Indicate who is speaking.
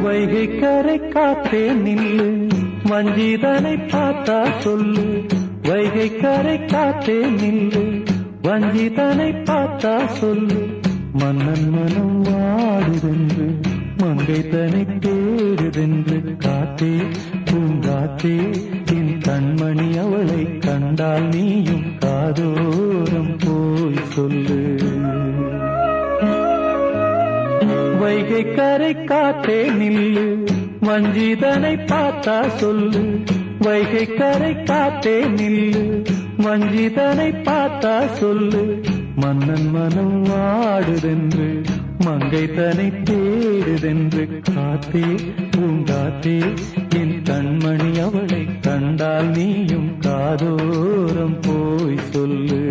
Speaker 1: வைகை கரை காத்தே நில்லு, வஞ்சிதனை பார்த்தா சொல்லு. வைகை கரை காத்தே நில்லு, வஞ்சிதனை பார்த்தா சொல்லு. மன்னன் மனம் வாடுதென்று, மங்கை தனை தேடுதென்று. காத்தே பூங்காத்தே, என் கண்மணி அவளை கண்டால் நீயும் காதோரம் போய் சொல்லு. வைகை கரை காத்தே நில்லு, வஞ்சிதனை பார்த்தா சொல்லு. வைகை கரை காத்தே நில்லு, வஞ்சிதனை பார்த்தா சொல்லு. மன்னன் மனம் வாடுதென்று, மங்கை தனை தேடுதென்று. காத்தே பூங்காத்தே, என் கண்மணி அவளை கண்டால் நீயும் காதோரம் போய் சொல்லு.